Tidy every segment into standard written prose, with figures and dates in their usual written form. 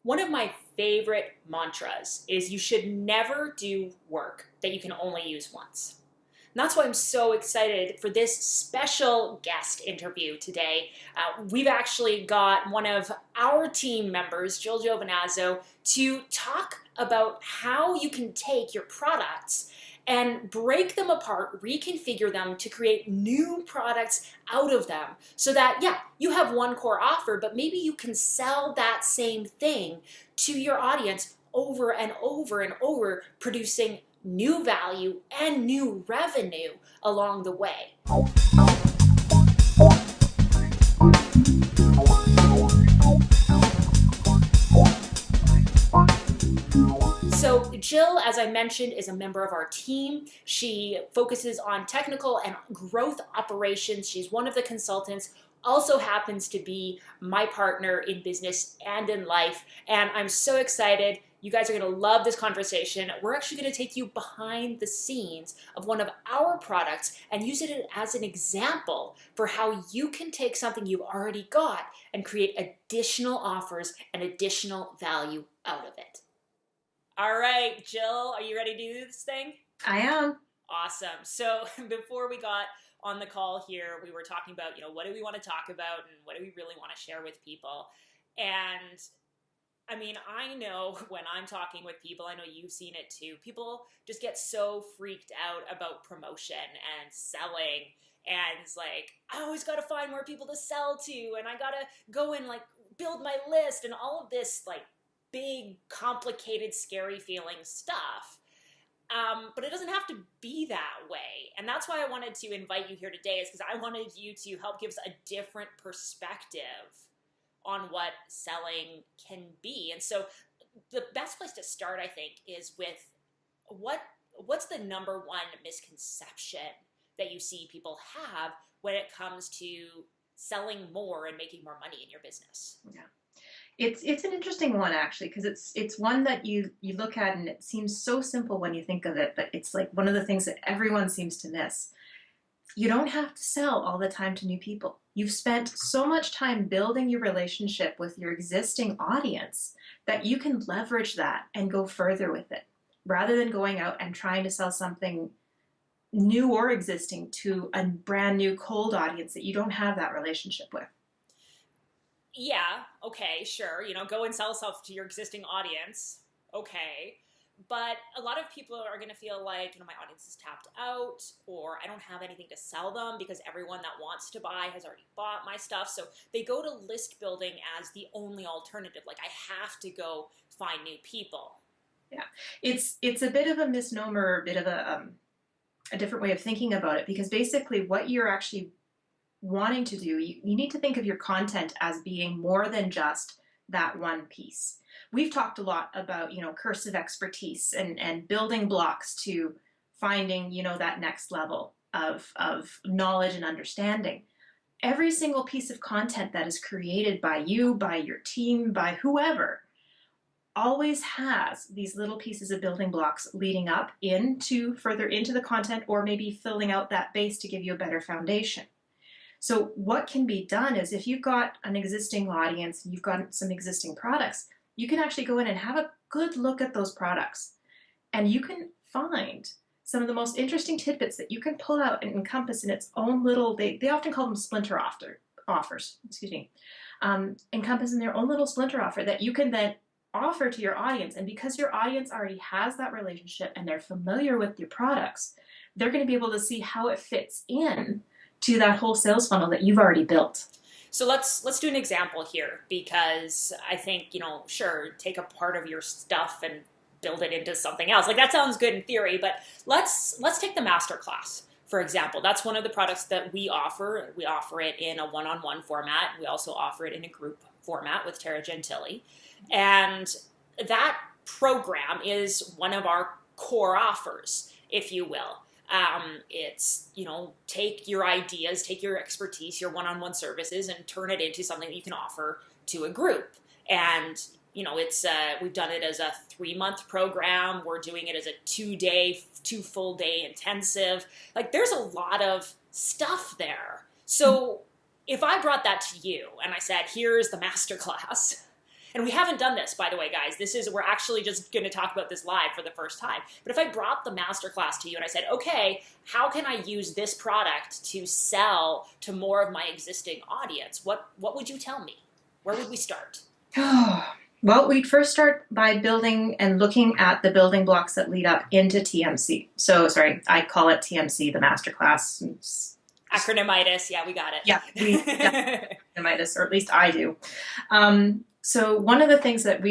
One of my favorite mantras is you should never do work that you can only use once. And that's why I'm so excited for this special guest interview today. We've actually got one of our team members, Jill Giovinazzo, to talk about how you can take your products and break them apart, reconfigure them to create new products out of them so that, yeah, you have one core offer, but maybe you can sell that same thing to your audience over and over and over, producing new value and new revenue along the way. So Jill, as I mentioned, is a member of our team. She focuses on technical and growth operations. She's one of the consultants, also happens to be my partner in business and in life. And I'm so excited. You guys are going to love this conversation. We're actually going to take you behind the scenes of one of our products and use it as an example for how you can take something you've already got and create additional offers and additional value out of it. All right, Jill, are you ready to do this thing? I am. Awesome. So before we got on the call here, we were talking about, what do we want to talk about and what do we really want to share with people? And I mean, I know when I'm talking with people, I know you've seen it too, people just get so freaked out about promotion and selling. And it's like, I always got to find more people to sell to. And I got to go and build my list and all of this big, complicated, scary feeling stuff. But it doesn't have to be that way. And that's why I wanted to invite you here today, is because I wanted you to help give us a different perspective on what selling can be. And so the best place to start, I think, is with what's the number one misconception that you see people have when it comes to selling more and making more money in your business? Yeah. It's an interesting one, actually, because it's one that you look at and it seems so simple when you think of it, but it's like one of the things that everyone seems to miss. You don't have to sell all the time to new people. You've spent so much time building your relationship with your existing audience that you can leverage that and go further with it, rather than going out and trying to sell something new or existing to a brand new cold audience that you don't have that relationship with. Yeah, okay, sure. Go and sell stuff to your existing audience. Okay. But a lot of people are going to feel like, my audience is tapped out, or I don't have anything to sell them because everyone that wants to buy has already bought my stuff. So they go to list building as the only alternative. Like, I have to go find new people. Yeah, it's a bit of a misnomer, a bit of a different way of thinking about it, because basically what you're actually wanting to do, you need to think of your content as being more than just that one piece. We've talked a lot about, cursive expertise and building blocks to finding, that next level of knowledge and understanding. Every single piece of content that is created by you, by your team, by whoever, always has these little pieces of building blocks leading up further into the content, or maybe filling out that base to give you a better foundation. So what can be done is, if you've got an existing audience and you've got some existing products, you can actually go in and have a good look at those products. And you can find some of the most interesting tidbits that you can pull out and encompass in its own little, they often call them splinter offers, encompass in their own little splinter offer that you can then offer to your audience. And because your audience already has that relationship and they're familiar with your products, they're going to be able to see how it fits in to that whole sales funnel that you've already built. So let's do an example here, because I think, sure, take a part of your stuff and build it into something else. That sounds good in theory, but let's take the masterclass, for example. That's one of the products that we offer. We offer it in a one-on-one format. We also offer it in a group format with Tara Gentili. And that program is one of our core offers, if you will. It's, take your ideas, take your expertise, your one-on-one services, and turn it into something that you can offer to a group. And, it's, we've done it as a 3-month program. We're doing it as a 2 full day intensive. There's a lot of stuff there. So if I brought that to you and I said, here's the masterclass, And we haven't done this, by the way, guys. We're actually just going to talk about this live for the first time. But if I brought the masterclass to you and I said, okay, how can I use this product to sell to more of my existing audience? What would you tell me? Where would we start? Well, we'd first start by building and looking at the building blocks that lead up into TMC. So, sorry, I call it TMC, the masterclass. Acronymitis, yeah, we got it. Yeah, acronymitis, or at least I do. So one of the things that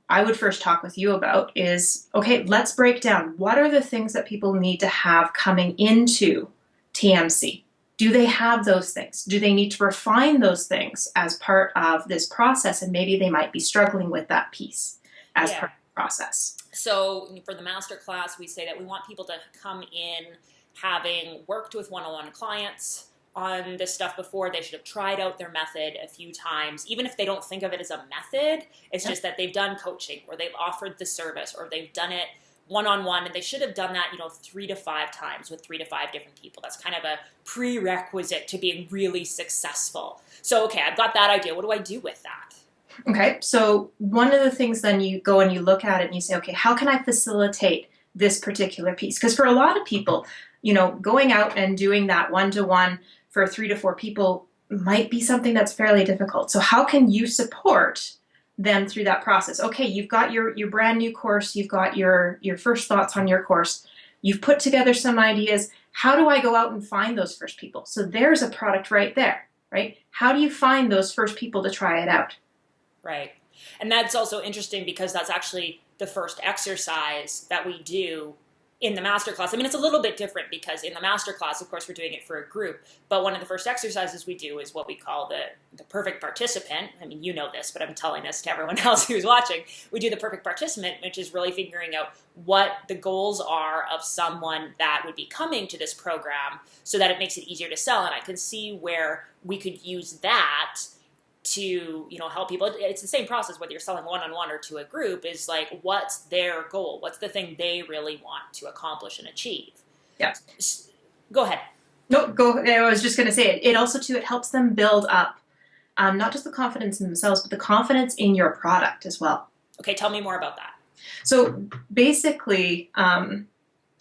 I would first talk with you about is, okay, let's break down what are the things that people need to have coming into TMC. Do they have those things? Do they need to refine those things as part of this process? And maybe they might be struggling with that piece as part of the process. So for the masterclass, we say that we want people to come in having worked with one-on-one clients on this stuff before. They should have tried out their method a few times. Even if they don't think of it as a method, it's just that they've done coaching or they've offered the service or they've done it one-on-one, and they should have done that, 3 to 5 times with 3 to 5 different people. That's kind of a prerequisite to being really successful. So, okay, I've got that idea. What do I do with that? Okay, so one of the things then you go and you look at it and you say, okay, how can I facilitate this particular piece? Because for a lot of people, going out and doing that one-to-one for 3 to 4 people might be something that's fairly difficult. So how can you support them through that process? Okay, you've got your brand new course, you've got your first thoughts on your course, you've put together some ideas. How do I go out and find those first people? So there's a product right there, right? How do you find those first people to try it out? Right. And that's also interesting because that's actually the first exercise that we do in the masterclass. I mean, it's a little bit different because in the masterclass, of course, we're doing it for a group, but one of the first exercises we do is what we call the perfect participant. I mean, you know this, but I'm telling this to everyone else who's watching. We do the perfect participant, which is really figuring out what the goals are of someone that would be coming to this program so that it makes it easier to sell. And I can see where we could use that to help people. It's the same process whether you're selling one-on-one or to a group, is like, what's their goal? What's the thing they really want to accomplish and achieve? Yeah. Go ahead. No, go. I was just going to say it also too, it helps them build up not just the confidence in themselves, but the confidence in your product as well. Okay, tell me more about that. So basically,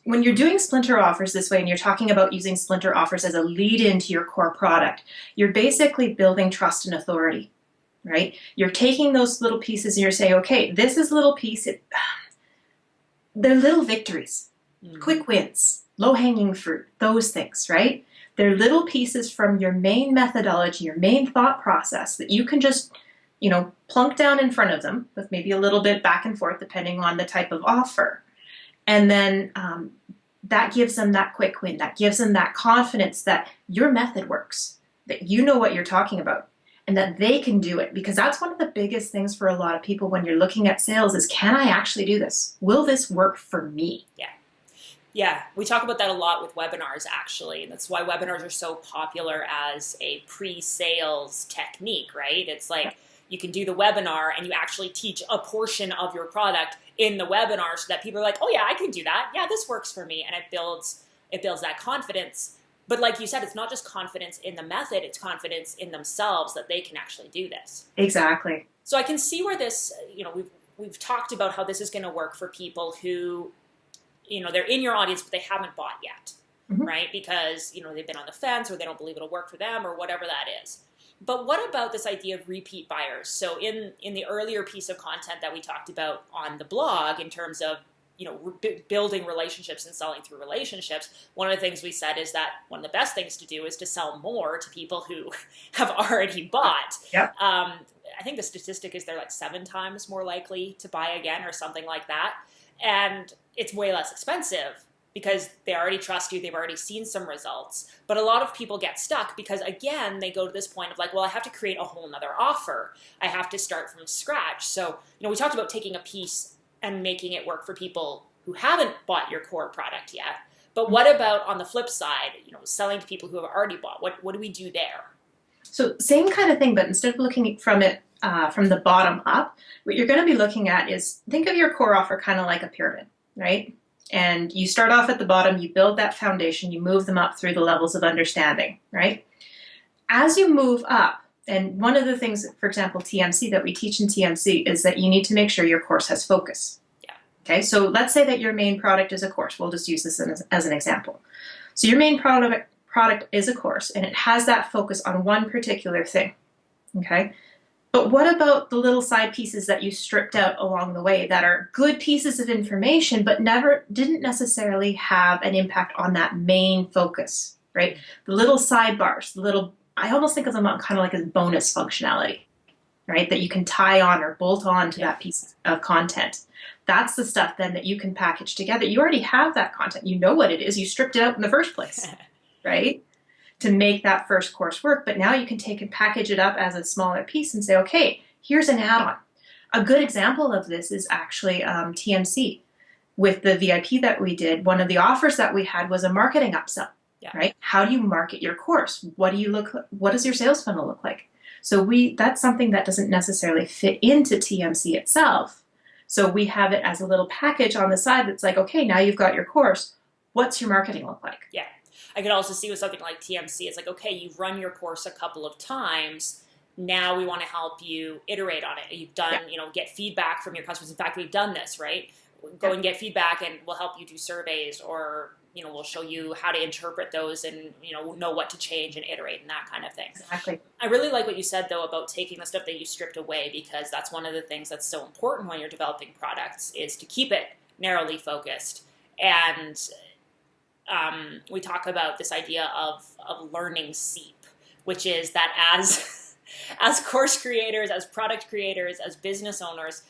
when you're doing splinter offers this way and you're talking about using splinter offers as a lead into your core product, you're basically building trust and authority, right? You're taking those little pieces and you're saying, okay, this is a little piece. They're little victories, quick wins, low-hanging fruit, those things, right? They're little pieces from your main methodology, your main thought process that you can just, plunk down in front of them with maybe a little bit back and forth depending on the type of offer. And then that gives them that quick win. That gives them that confidence that your method works, that you know what you're talking about, and that they can do it. Because that's one of the biggest things for a lot of people when you're looking at sales is, can I actually do this? Will this work for me? Yeah, we talk about that a lot with webinars, actually. And that's why webinars are so popular as a pre-sales technique, right? It's like you can do the webinar and you actually teach a portion of your product in the webinar so that people are like, oh yeah, I can do that. Yeah, this works for me. And it builds that confidence. But like you said, it's not just confidence in the method, it's confidence in themselves that they can actually do this. Exactly. So I can see where this, we've talked about how this is going to work for people who, they're in your audience, but they haven't bought yet, right? Because, they've been on the fence or they don't believe it'll work for them or whatever that is. But what about this idea of repeat buyers? So in the earlier piece of content that we talked about on the blog in terms of, building relationships and selling through relationships, one of the things we said is that one of the best things to do is to sell more to people who have already bought. Yep. I think the statistic is they're like 7 times more likely to buy again or something like that. And it's way less expensive because they already trust you, they've already seen some results. But a lot of people get stuck because, again, they go to this point of like, well, I have to create a whole nother offer. I have to start from scratch. So, we talked about taking a piece and making it work for people who haven't bought your core product yet. But what about on the flip side, selling to people who have already bought? What do we do there? So same kind of thing, but instead of looking from it from the bottom up, what you're going to be looking at is, think of your core offer kind of like a pyramid, right? And you start off at the bottom, you build that foundation, you move them up through the levels of understanding, right? As you move up, And one of the things, for example, TMC that we teach in TMC is that you need to make sure your course has focus. Yeah. Okay, so let's say that your main product is a course. We'll just use this as an example. So your main product is a course, and it has that focus on one particular thing. Okay, but what about the little side pieces that you stripped out along the way that are good pieces of information, but didn't necessarily have an impact on that main focus, right? The little sidebars, I almost think of them kind of like as bonus functionality, right? That you can tie on or bolt on to that piece of content. That's the stuff then that you can package together. You already have that content. You know what it is. You stripped it out in the first place, right? To make that first course work. But now you can take and package it up as a smaller piece and say, okay, here's an add-on. A good example of this is actually TMC. With the VIP that we did, one of the offers that we had was a marketing upsell. Yeah. Right? How do you market your course? What does your sales funnel look like? So that's something that doesn't necessarily fit into TMC itself. So we have it as a little package on the side that's like, okay, now you've got your course. What's your marketing look like? Yeah. I could also see with something like TMC, it's like, okay, you've run your course a couple of times. Now we want to help you iterate on it. You've done, get feedback from your customers. In fact, we've done this, right? Go and get feedback, and we'll help you do surveys, or we'll show you how to interpret those and know what to change and iterate and that kind of thing. Exactly. I really like what you said though about taking the stuff that you stripped away, because that's one of the things that's so important when you're developing products, is to keep it narrowly focused. And we talk about this idea of learning seep, which is that as course creators, as product creators, as business owners,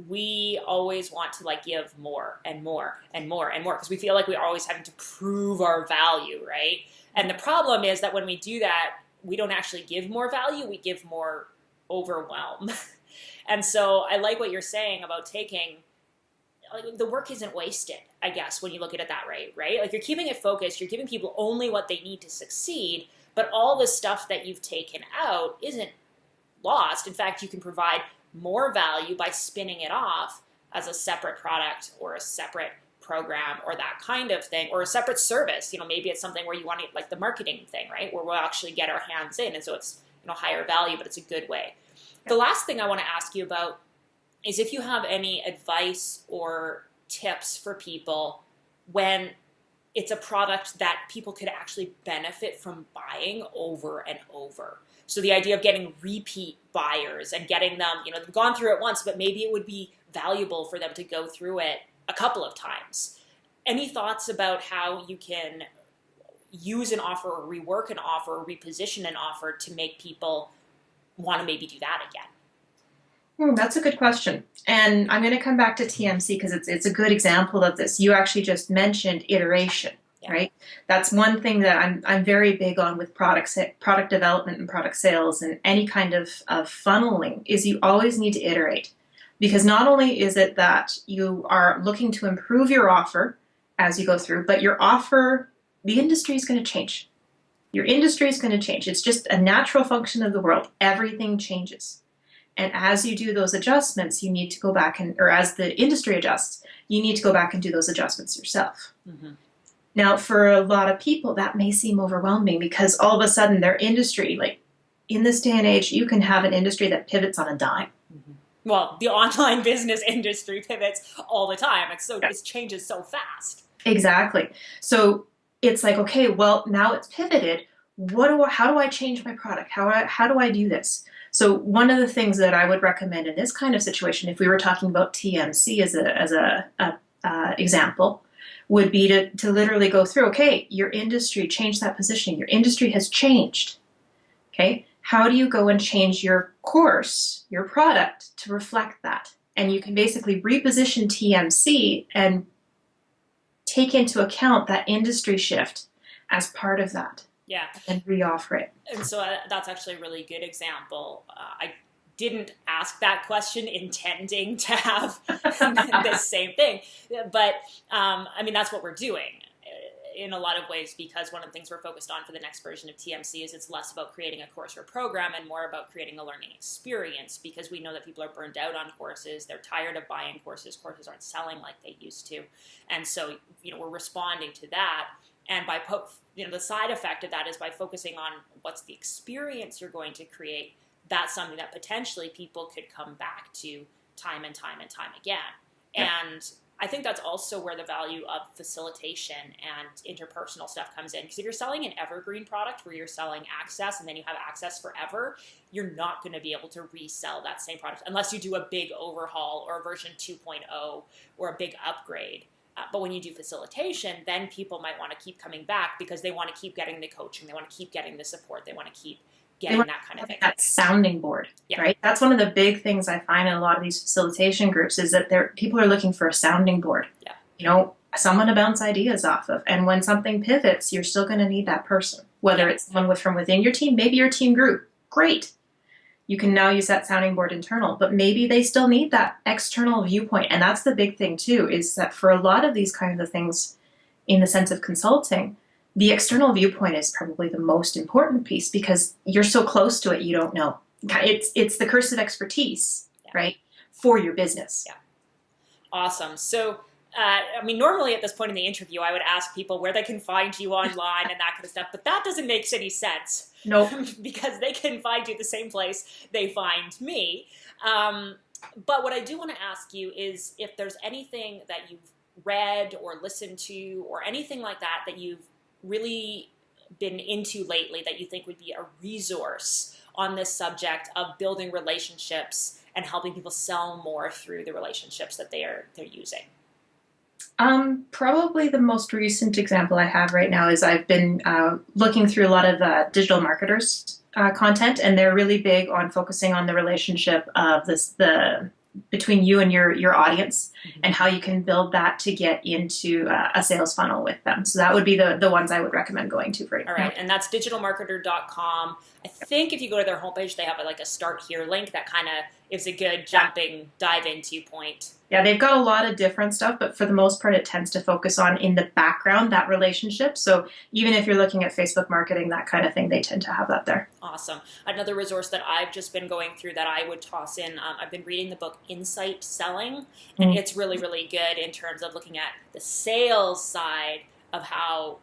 we always want to give more and more and more and more, because we feel like we're always having to prove our value, right? And the problem is that when we do that, we don't actually give more value, we give more overwhelm. And so I like what you're saying about the work isn't wasted, I guess, when you look at it that way, right? Like, you're keeping it focused, you're giving people only what they need to succeed, but all the stuff that you've taken out isn't lost. In fact, you can provide more value by spinning it off as a separate product or a separate program or that kind of thing, or a separate service. Maybe it's something where you want to, like the marketing thing, right? Where we'll actually get our hands in, and so it's higher value, but it's a good way. The last thing I want to ask you about is if you have any advice or tips for people when it's a product that people could actually benefit from buying over and over. So the idea of getting repeat buyers and getting them, they've gone through it once, but maybe it would be valuable for them to go through it a couple of times. Any thoughts about how you can use an offer or rework an offer or reposition an offer to make people want to maybe do that again? That's a good question. And I'm going to come back to TMC because it's a good example of this. You actually just mentioned iteration, right? That's one thing that I'm very big on with product development and product sales and any kind of funneling, is you always need to iterate. Because not only is it that you are looking to improve your offer as you go through, but your offer, the industry is going to change. Your industry is going to change. It's just a natural function of the world. Everything changes. And as you do those adjustments, you need to go back or as the industry adjusts, you need to go back and do those adjustments yourself. Mm-hmm. Now, for a lot of people, that may seem overwhelming because all of a sudden their industry, like in this day and age, you can have an industry that pivots on a dime. Mm-hmm. Well, the online business industry pivots all the time. It changes so fast. Exactly. So it's like, okay, well, now it's pivoted. How do I change my product? How do I do this? So one of the things that I would recommend in this kind of situation, if we were talking about TMC as a example, would be to literally go through, okay, your industry, change that positioning. Your industry has changed. Okay, how do you go and change your course, your product to reflect that? And you can basically reposition TMC and take into account that industry shift as part of that. Yeah. And re-offer it. And so that's actually a really good example. I didn't ask that question intending to have the same thing. But, that's what we're doing in a lot of ways, because one of the things we're focused on for the next version of TMC is it's less about creating a course or program and more about creating a learning experience, because we know that people are burned out on courses. They're tired of buying courses. Courses aren't selling like they used to. And so, we're responding to that. And by the side effect of that is by focusing on what's the experience you're going to create. That's something that potentially people could come back to time and time and time again. Yeah. And I think that's also where the value of facilitation and interpersonal stuff comes in. Because if you're selling an evergreen product where you're selling access and then you have access forever, you're not going to be able to resell that same product unless you do a big overhaul or a version 2.0 or a big upgrade. But when you do facilitation, then people might want to keep coming back because they want to keep getting the coaching, they want to keep getting the support, they want to keep getting that kind of thing. That sounding board, right? That's one of the big things I find in a lot of these facilitation groups is that people are looking for a sounding board. Yeah. Someone to bounce ideas off of. And when something pivots, you're still going to need that person, whether it's someone from within your team, maybe your team group. Great. You can now use that sounding board internal, but maybe they still need that external viewpoint. And that's the big thing too, is that for a lot of these kinds of things in the sense of consulting, the external viewpoint is probably the most important piece because you're so close to it, you don't know. It's the curse of expertise, right, for your business. Yeah. Awesome. So, normally at this point in the interview, I would ask people where they can find you online and that kind of stuff, but that doesn't make any sense. Nope. Because they can find you the same place they find me. But what I do want to ask you is if there's anything that you've read or listened to or anything like that you've really been into lately that you think would be a resource on this subject of building relationships and helping people sell more through the relationships that they're using. Probably the most recent example I have right now is I've been looking through a lot of digital marketers content, and they're really big on focusing on the relationship of between you and your audience, mm-hmm. and how you can build that to get into a sales funnel with them. So that would be the ones I would recommend going to right now. All right, and that's digitalmarketer.com. I think if you go to their homepage, they have a start here link that kind of is a good dive into point. Yeah, they've got a lot of different stuff, but for the most part, it tends to focus on in the background, that relationship. So even if you're looking at Facebook marketing, that kind of thing, they tend to have that there. Awesome. Another resource that I've just been going through that I would toss in, I've been reading the book Insight Selling, and it's really, really good in terms of looking at the sales side of how,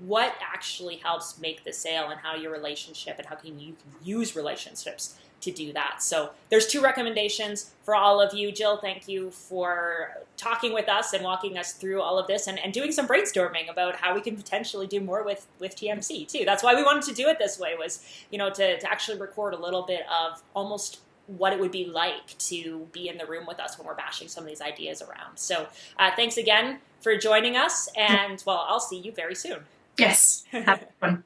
what actually helps make the sale and how your relationship and how you can use relationships to do that. So there's 2 recommendations for all of you. Jill, thank you for talking with us and walking us through all of this and doing some brainstorming about how we can potentially do more with TMC too. That's why we wanted to do it this way, was to actually record a little bit of almost what it would be like to be in the room with us when we're bashing some of these ideas around. So thanks again for joining us, and I'll see you very soon. Yes, have fun.